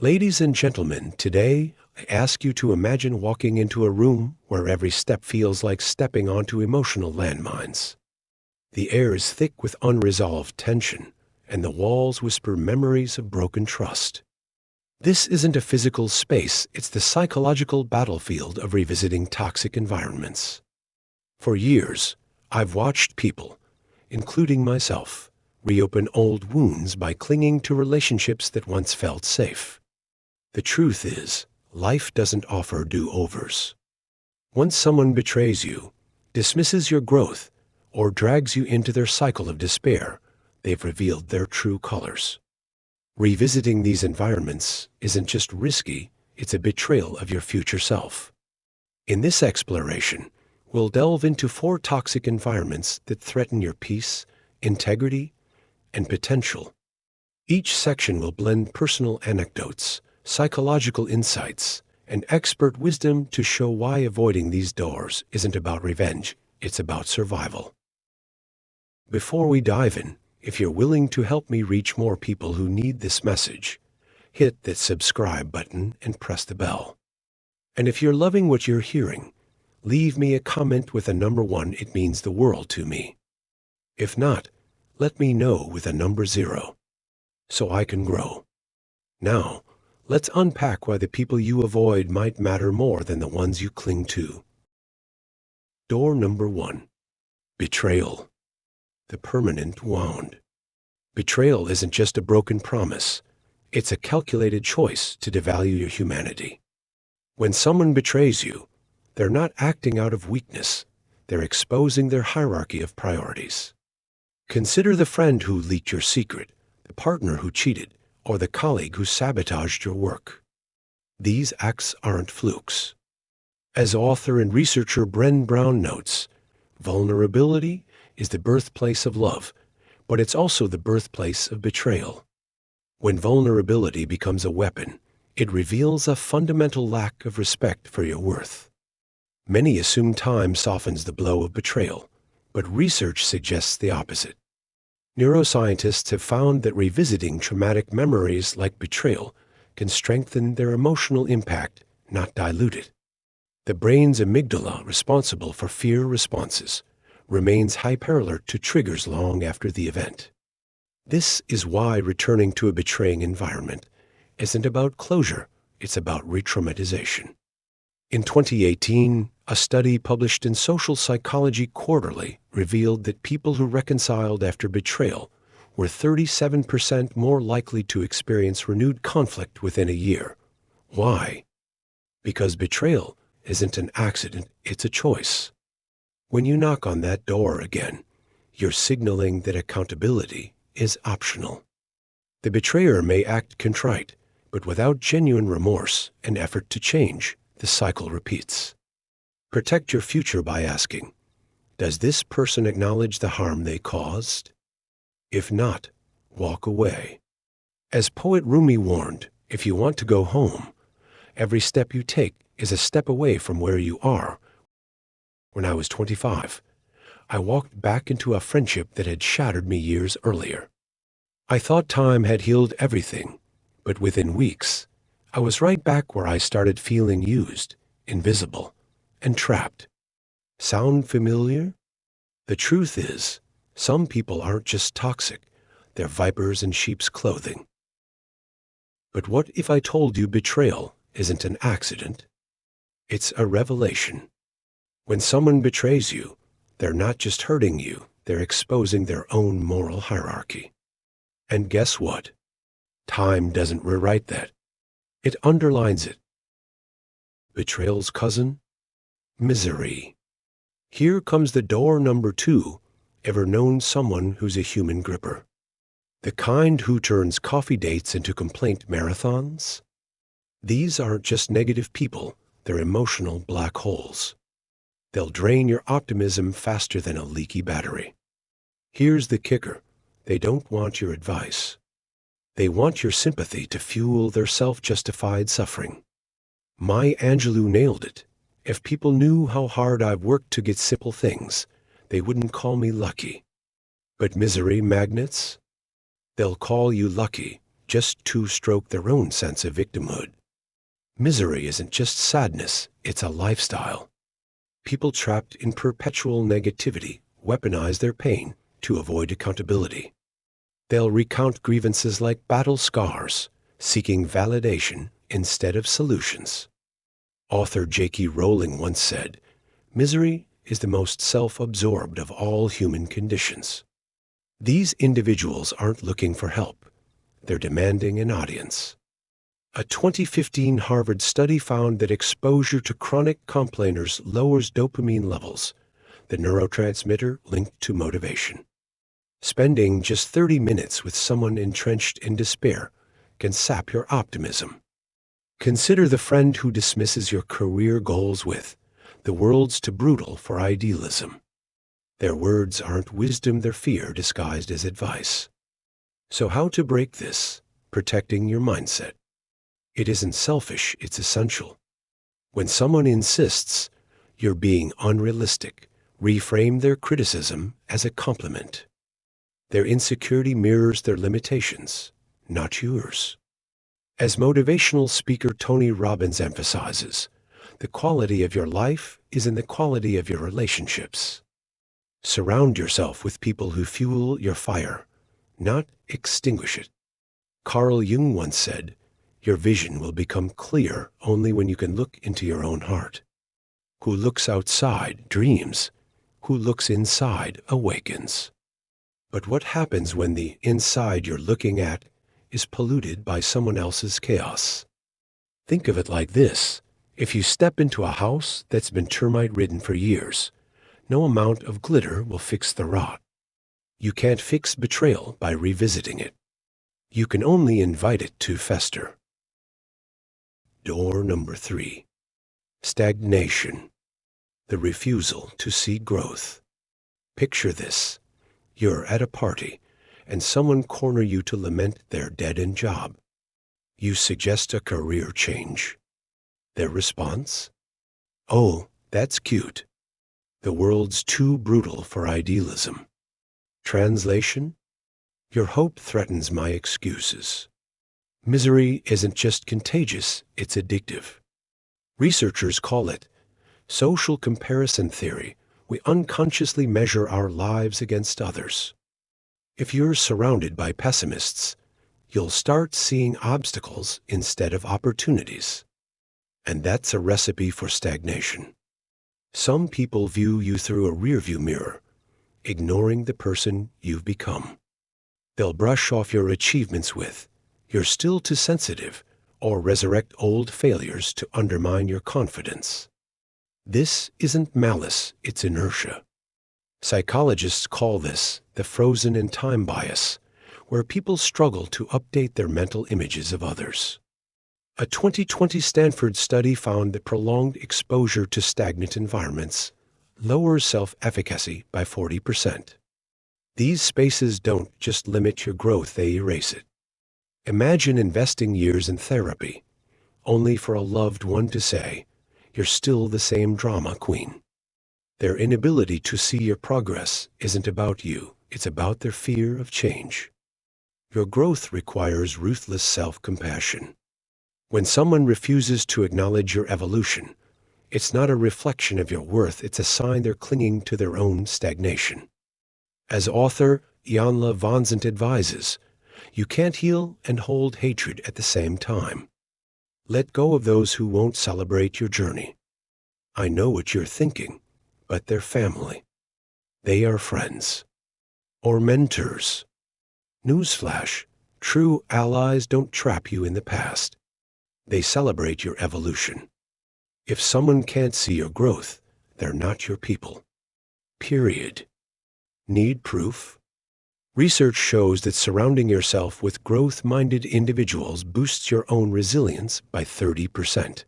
Ladies and gentlemen, today I ask you to imagine walking into a room where every step feels like stepping onto emotional landmines. The air is thick with unresolved tension, and the walls whisper memories of broken trust. This isn't a physical space, it's the psychological battlefield of revisiting toxic environments. For years, I've watched people, including myself, reopen old wounds by clinging to relationships that once felt safe. The truth is, life doesn't offer do-overs. Once someone betrays you, dismisses your growth, or drags you into their cycle of despair, they've revealed their true colors. Revisiting these environments isn't just risky, it's a betrayal of your future self. In this exploration, we'll delve into 4 toxic environments that threaten your peace, integrity, and potential. Each section will blend personal anecdotes, psychological insights, and expert wisdom to show why avoiding these doors isn't about revenge, it's about survival. Before we dive in, if you're willing to help me reach more people who need this message, hit that subscribe button and press the bell. And if you're loving what you're hearing, leave me a comment with a number 1, it means the world to me. If not, let me know with a number 0, so I can grow. Now, let's unpack why the people you avoid might matter more than the ones you cling to. Door number 1. Betrayal. The permanent wound. Betrayal isn't just a broken promise. It's a calculated choice to devalue your humanity. When someone betrays you, they're not acting out of weakness. They're exposing their hierarchy of priorities. Consider the friend who leaked your secret, the partner who cheated, or the colleague who sabotaged your work. These acts aren't flukes. As author and researcher Brené Brown notes, vulnerability is the birthplace of love, but it's also the birthplace of betrayal. When vulnerability becomes a weapon, it reveals a fundamental lack of respect for your worth. Many assume time softens the blow of betrayal, but research suggests the opposite. Neuroscientists have found that revisiting traumatic memories like betrayal can strengthen their emotional impact, not dilute it. The brain's amygdala, responsible for fear responses, remains hyperalert to triggers long after the event. This is why returning to a betraying environment isn't about closure, it's about re-traumatization. In 2018, a study published in Social Psychology Quarterly revealed that people who reconciled after betrayal were 37% more likely to experience renewed conflict within a year. Why? Because betrayal isn't an accident, it's a choice. When you knock on that door again, you're signaling that accountability is optional. The betrayer may act contrite, but without genuine remorse and effort to change, the cycle repeats. Protect your future by asking, does this person acknowledge the harm they caused? If not, walk away. As poet Rumi warned, if you want to go home, every step you take is a step away from where you are. When I was 25, I walked back into a friendship that had shattered me years earlier. I thought time had healed everything, but within weeks, I was right back where I started feeling used, invisible, and trapped. Sound familiar? The truth is, some people aren't just toxic, they're vipers in sheep's clothing. But what if I told you betrayal isn't an accident? It's a revelation. When someone betrays you, they're not just hurting you, they're exposing their own moral hierarchy. And guess what? Time doesn't rewrite that. It underlines it. Betrayal's cousin? Misery. Here comes the door number 2. Ever known someone who's a human gripper? The kind who turns coffee dates into complaint marathons? These aren't just negative people, they're emotional black holes. They'll drain your optimism faster than a leaky battery. Here's the kicker. They don't want your advice. They want your sympathy to fuel their self-justified suffering. Maya Angelou nailed it. If people knew how hard I've worked to get simple things, they wouldn't call me lucky. But misery magnets? They'll call you lucky just to stroke their own sense of victimhood. Misery isn't just sadness, it's a lifestyle. People trapped in perpetual negativity weaponize their pain to avoid accountability. They'll recount grievances like battle scars, seeking validation instead of solutions. Author J.K. Rowling once said, "Misery is the most self-absorbed of all human conditions." These individuals aren't looking for help. They're demanding an audience. A 2015 Harvard study found that exposure to chronic complainers lowers dopamine levels, the neurotransmitter linked to motivation. Spending just 30 minutes with someone entrenched in despair can sap your optimism. Consider the friend who dismisses your career goals with, "The world's too brutal for idealism." Their words aren't wisdom, they're fear disguised as advice. So how to break this? Protecting your mindset. It isn't selfish, it's essential. When someone insists you're being unrealistic, reframe their criticism as a compliment. Their insecurity mirrors their limitations, not yours. As motivational speaker Tony Robbins emphasizes, the quality of your life is in the quality of your relationships. Surround yourself with people who fuel your fire, not extinguish it. Carl Jung once said, "Your vision will become clear only when you can look into your own heart." Who looks outside dreams. Who looks inside awakens. But what happens when the inside you're looking at is polluted by someone else's chaos? Think of it like this. If you step into a house that's been termite-ridden for years, no amount of glitter will fix the rot. You can't fix betrayal by revisiting it. You can only invite it to fester. Door number 3. Stagnation. The refusal to see growth. Picture this. You're at a party, and someone corners you to lament their dead-end job. You suggest a career change. Their response? "Oh, that's cute. The world's too brutal for idealism." Translation? "Your hope threatens my excuses." Misery isn't just contagious, it's addictive. Researchers call it social comparison theory. We unconsciously measure our lives against others. If you're surrounded by pessimists, you'll start seeing obstacles instead of opportunities. And that's a recipe for stagnation. Some people view you through a rearview mirror, ignoring the person you've become. They'll brush off your achievements with, "You're still too sensitive," or resurrect old failures to undermine your confidence. This isn't malice, it's inertia. Psychologists call this the frozen in time bias, where people struggle to update their mental images of others. A 2020 Stanford study found that prolonged exposure to stagnant environments lowers self-efficacy by 40%. These spaces don't just limit your growth, they erase it. Imagine investing years in therapy, only for a loved one to say, "You're still the same drama queen." Their inability to see your progress isn't about you, it's about their fear of change. Your growth requires ruthless self-compassion. When someone refuses to acknowledge your evolution, it's not a reflection of your worth, it's a sign they're clinging to their own stagnation. As author Ianla Vanzant advises, you can't heal and hold hatred at the same time. Let go of those who won't celebrate your journey. I know what you're thinking, but they're family. They are friends. Or mentors. Newsflash, true allies don't trap you in the past. They celebrate your evolution. If someone can't see your growth, they're not your people. Period. Need proof? Research shows that surrounding yourself with growth-minded individuals boosts your own resilience by 30%.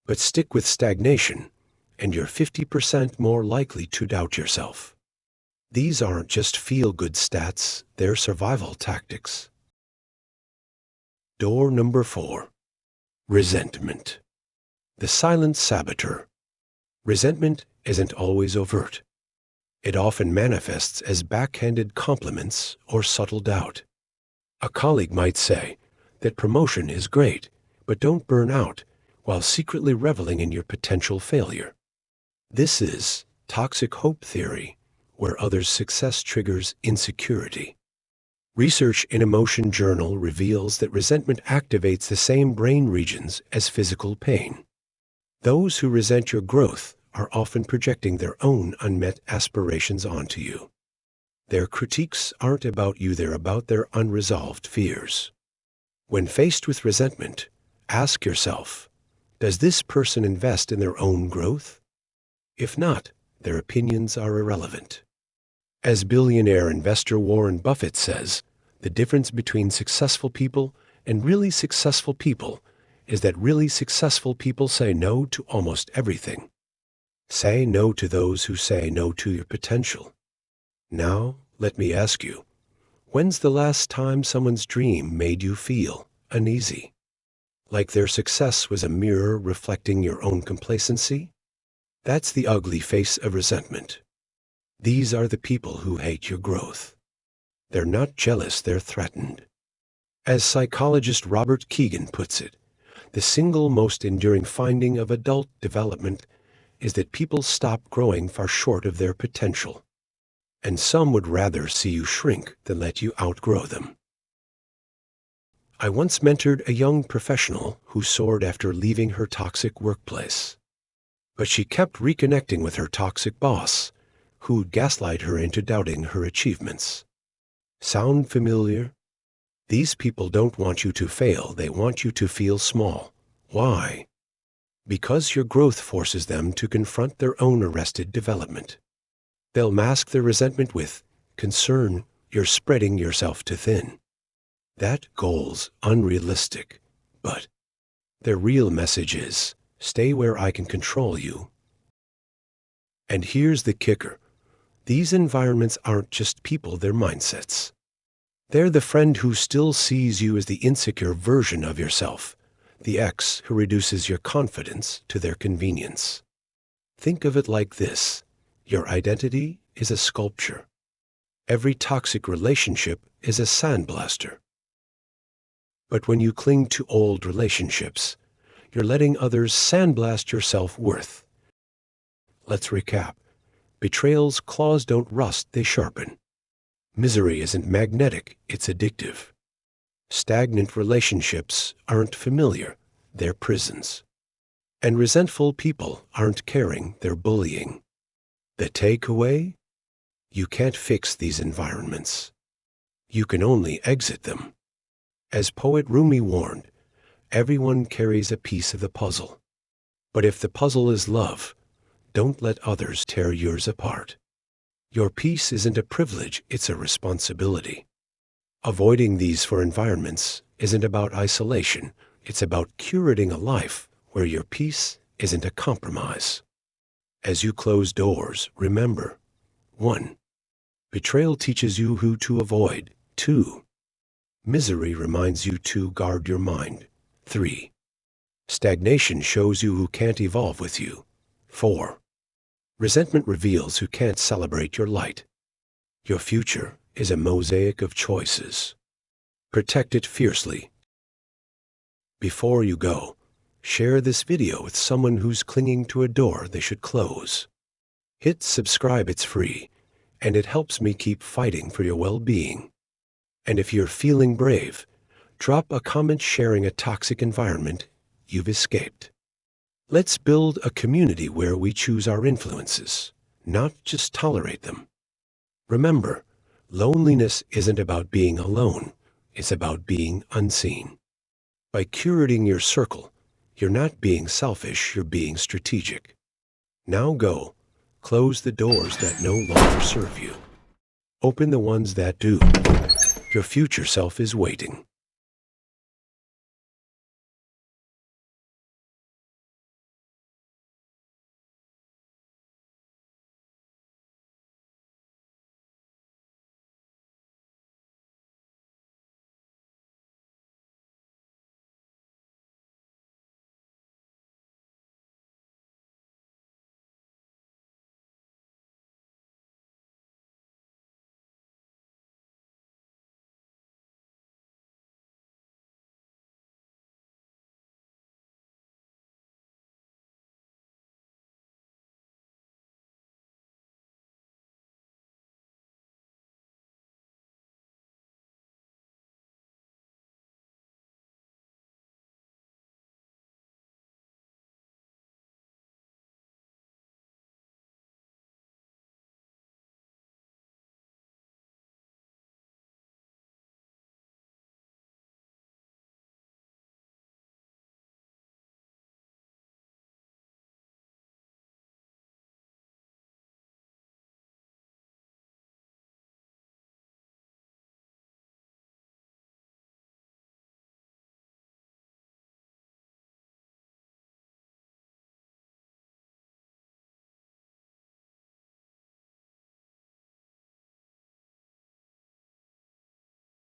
But stick with stagnation, and you're 50% more likely to doubt yourself. These aren't just feel-good stats, they're survival tactics. Door number 4. Resentment. The silent saboteur. Resentment isn't always overt. It often manifests as backhanded compliments or subtle doubt. A colleague might say, that promotion is great, but don't burn out while secretly reveling in your potential failure. This is toxic hope theory, where others' success triggers insecurity. Research in Emotion Journal reveals that resentment activates the same brain regions as physical pain. Those who resent your growth are often projecting their own unmet aspirations onto you. Their critiques aren't about you, they're about their unresolved fears. When faced with resentment, ask yourself, does this person invest in their own growth? If not, their opinions are irrelevant. As billionaire investor Warren Buffett says, the difference between successful people and really successful people is that really successful people say no to almost everything. Say no to those who say no to your potential. Now, let me ask you, when's the last time someone's dream made you feel uneasy? Like their success was a mirror reflecting your own complacency? That's the ugly face of resentment. These are the people who hate your growth. They're not jealous, they're threatened. As psychologist Robert Keegan puts it, the single most enduring finding of adult development is that people stop growing far short of their potential. And some would rather see you shrink than let you outgrow them. I once mentored a young professional who soared after leaving her toxic workplace. But she kept reconnecting with her toxic boss, who'd gaslight her into doubting her achievements. Sound familiar? These people don't want you to fail, they want you to feel small. Why? Because your growth forces them to confront their own arrested development. They'll mask their resentment with concern, you're spreading yourself too thin. That goal's unrealistic, but their real message is, stay where I can control you. And here's the kicker. These environments aren't just people, they're mindsets. They're the friend who still sees you as the insecure version of yourself, the ex who reduces your confidence to their convenience. Think of it like this. Your identity is a sculpture. Every toxic relationship is a sandblaster. But when you cling to old relationships, you're letting others sandblast your self-worth. Let's recap. Betrayal's claws don't rust, they sharpen. Misery isn't magnetic, it's addictive. Stagnant relationships aren't familiar, they're prisons. And resentful people aren't caring, they're bullying. The takeaway? You can't fix these environments. You can only exit them. As poet Rumi warned, everyone carries a piece of the puzzle. But if the puzzle is love, don't let others tear yours apart. Your peace isn't a privilege, it's a responsibility. Avoiding these four environments isn't about isolation, it's about curating a life where your peace isn't a compromise. As you close doors, remember, 1. Betrayal teaches you who to avoid. 2. Misery reminds you to guard your mind. 3. Stagnation shows you who can't evolve with you. 4. Resentment reveals who can't celebrate your light. Your future is a mosaic of choices. Protect it fiercely. Before you go, share this video with someone who's clinging to a door they should close. Hit subscribe, it's free, and it helps me keep fighting for your well-being. And if you're feeling brave, drop a comment sharing a toxic environment you've escaped. Let's build a community where we choose our influences, not just tolerate them. Remember, loneliness isn't about being alone, it's about being unseen. By curating your circle, you're not being selfish, you're being strategic. Now go, close the doors that no longer serve you. Open the ones that do. Your future self is waiting.